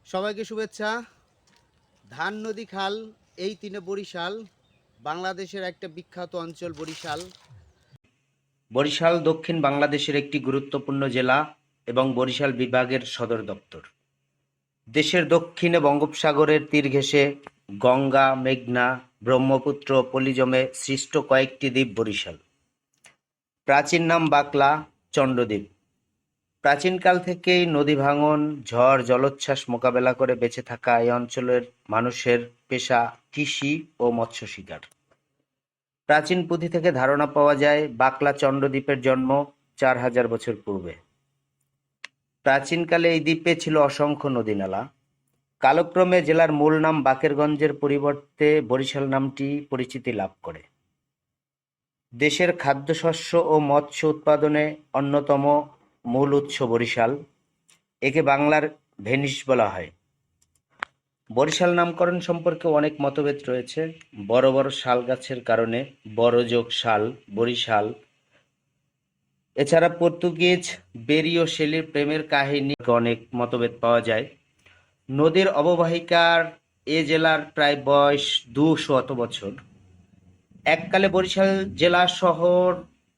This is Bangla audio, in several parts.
সবাইকে শুভেচ্ছা। ধান নদী খাল এই তিনে বরিশাল, বাংলাদেশের একটা বিখ্যাত অঞ্চল বরিশাল। বরিশাল দক্ষিণ বাংলাদেশের একটি গুরুত্বপূর্ণ জেলা এবং বরিশাল বিভাগের সদর দপ্তর। দেশের দক্ষিণে বঙ্গোপসাগরের তীর ঘেঁষে গঙ্গা, মেঘনা, ব্রহ্মপুত্র পলিজমে সৃষ্ট কয়েকটি দ্বীপ বরিশাল। প্রাচীন নাম বাকলা, চন্দ্রদ্বীপ। প্রাচীনকাল থেকেই নদী ভাঙন, ঝড়, জলোচ্ছ্বাস মোকাবেলা করে বেঁচে থাকা এই অঞ্চলের মানুষের পেশা কৃষি ও মৎস্য শিকার। প্রাচীন পুঁথি থেকে ধারণা পাওয়া যায় বাকলা চন্দ্রদ্বীপের জন্ম 4000 বছর পূর্বে। প্রাচীনকালে এই দ্বীপে ছিল অসংখ্য নদী-নালা। কালক্রমে জেলার মূল নাম বাকেরগঞ্জের পরিবর্তে বরিশাল নামটি পরিচিতি লাভ করে। দেশের খাদ্যশস্য ও মৎস্য উৎপাদনে অন্যতম মূল উৎস বরিশাল। একে বাংলার ভেনিস বলা হয়। বরিশাল নামকরণ সম্পর্কে অনেক মতভেদ রয়েছে। বড় বড় শাল গাছের কারণে বড়জোগ শাল, বরিশাল। এছাড়া পর্তুগিজ বেরিও শেলির প্রেমের কাহিনী অনেক মতভেদ পাওয়া যায়। নদীর অববাহিকার এ জেলার প্রায় বয়স 200 বছর। এককালে বরিশাল জেলা শহর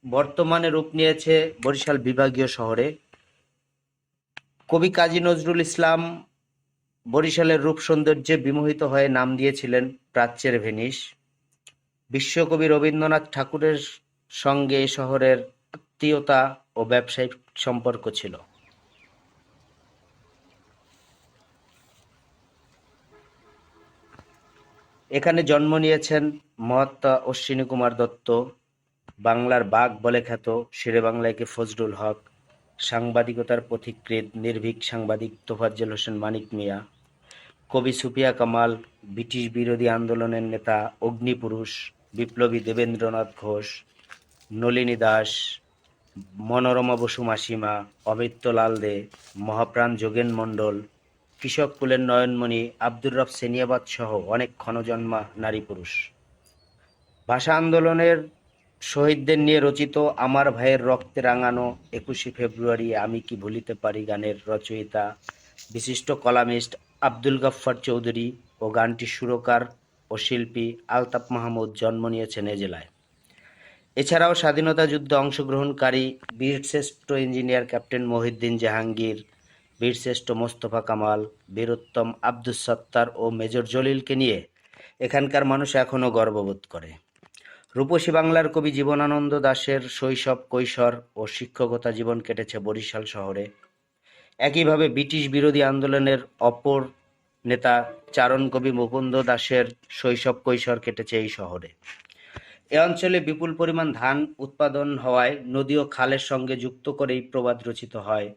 বর্তমানে রূপ নিয়েছে বরিশাল বিভাগীয় শহরে। কবি কাজী নজরুল ইসলাম বরিশালের রূপ সৌন্দর্যে বিমোহিত হয়ে নাম দিয়েছিলেন প্রাচ্যের ভেনিস। বিশ্বকবি রবীন্দ্রনাথ ঠাকুরের সঙ্গে এ শহরের আত্মীয়তা ও ব্যবসায়িক সম্পর্ক ছিল। এখানে জন্ম নিয়েছেন মহাত্মা অশ্বিনী কুমার দত্ত, বাংলার বাঘ বলে খ্যাত শেরেবাংলা ফজলুল হক, সাংবাদিকতার পথিকৃৎ নির্ভীক সাংবাদিক তোফাজ্জল হোসেন মানিক মিয়া, কবি সুফিয়া কামাল, ব্রিটিশ বিরোধী আন্দোলনের নেতা অগ্নিপুরুষ বিপ্লবী দেবেন্দ্রনাথ ঘোষ, নলিনী দাস, মনোরমা বসু মাসিমা, অমৃত্য লাল দে, মহাপ্রাণ যোগেন মণ্ডল, কৃষক কুলের নয়নমণি, আব্দুর রব সেনিয়াবাদ সহ অনেক ক্ষণজন্মা নারী পুরুষ। ভাষা আন্দোলনের শহীদদের নিয়ে রচিত আমার ভাইয়ের রক্তে রাঙানো 21শে ফেব্রুয়ারি আমি কি ভুলিতে পারি গানের রচয়িতা বিশিষ্ট কলামিস্ট আব্দুল গাফফার চৌধুরী ও গানটির সুরকার ও শিল্পী আলতাফ মাহমুদ জন্ম নিয়েছেন এ জেলায়। এছাড়াও স্বাধীনতা যুদ্ধে অংশগ্রহণকারী বীরশ্রেষ্ঠ ইঞ্জিনিয়ার ক্যাপ্টেন মহিউদ্দিন জাহাঙ্গীর, বীরশ্রেষ্ঠ মোস্তফা কামাল, বীরোত্তম আব্দুস সত্তার ও মেজর জলিলকে নিয়ে এখানকার মানুষ এখনও গর্ববোধ করে। রূপসী বাংলার কবি জীবনানন্দ দাশের শৈশব, কৈশোর ও শিক্ষকতা জীবন কেটেছে বরিশাল শহরে। একইভাবে ব্রিটিশ বিরোধী আন্দোলনের অপর নেতা চারণ কবি মুকুন্দ দাশের শৈশব, কৈশোর কেটেছে এই শহরে। এ অঞ্চলে বিপুল পরিমাণ ধান উৎপাদন হওয়ায় নদী ও খালের সঙ্গে যুক্ত করেই প্রবাদ রচিত হয়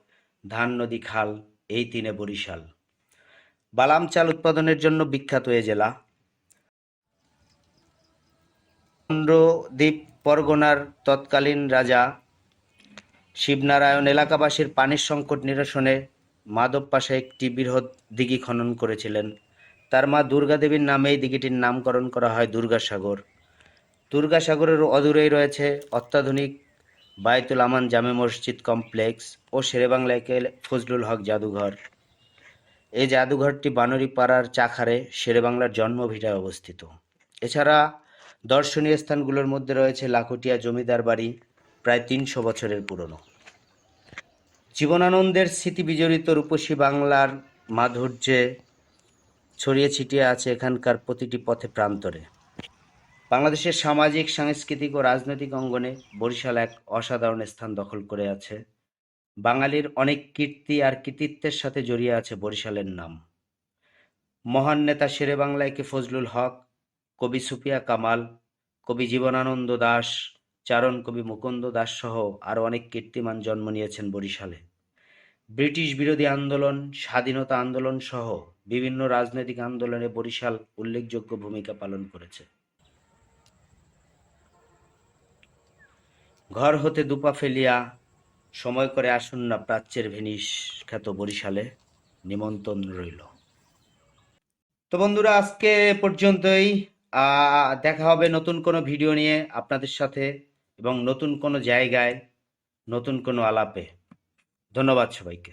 ধান নদী খাল এই তিনে বরিশাল। বালাম চাল উৎপাদনের জন্য বিখ্যাত এ জেলা। চন্দ্রদ্বীপ পরগনার তৎকালীন রাজা শিবনারায়ণ এলাকাবাসীর পানির সংকট নিরসনে মাধব পাশা একটি বৃহৎ দিঘি খনন করেছিলেন। তার মা দুর্গা দেবীর নামে এই দিঘিটির নামকরণ করা হয় দুর্গাসাগর। দুর্গাসাগরের অদূরেই রয়েছে অত্যাধুনিক বায়তুল আমান জামে মসজিদ কমপ্লেক্স ও শেরেবাংলা ফজলুল হক জাদুঘর। এই জাদুঘরটি বানরিপাড়ার চাখারে শেরেবাংলার জন্মভিটায় অবস্থিত। এছাড়া দর্শনীয় স্থানগুলোর মধ্যে রয়েছে লাখুটিয়া জমিদার বাড়ি, প্রায় 300 বছরের পুরনো। জীবনানন্দের স্মৃতি বিজড়িত রূপসী বাংলার মাধুর্যে ছড়িয়ে ছিটিয়ে আছে এখানকার প্রতিটি পথে প্রান্তরে। বাংলাদেশের সামাজিক, সাংস্কৃতিক ও রাজনৈতিক অঙ্গনে বরিশাল এক অসাধারণ স্থান দখল করে আছে। বাঙালির অনেক কীর্তি আর কৃতিত্বের সাথে জড়িয়ে আছে বরিশালের নাম। মহান নেতা শেরেবাংলা ফজলুল হক, কবি সুফিয়া কামাল, কবি জীবনানন্দ দাশ, চারণ কবি মুকুন্দ দাস সহ আরও অনেক কীর্তিমান জন্ম নিয়েছেন বরিশালে। ব্রিটিশ বিরোধী আন্দোলন, স্বাধীনতা আন্দোলন সহ বিভিন্ন রাজনৈতিক আন্দোলনে বরিশাল উল্লেখযোগ্য ভূমিকা পালন করেছে। ঘর হতে দুপা ফেলিয়া সময় করে আসুন না প্রাচ্যের ভেনিস খ্যাত বরিশালে, নিমন্ত্রণ রইল। তো বন্ধুরা, আজকে পর্যন্তই। দেখা হবে নতুন কোনো ভিডিও নিয়ে আপনাদের সাথে এবং নতুন কোনো জায়গায়, নতুন কোনো আলাপে। ধন্যবাদ সবাইকে।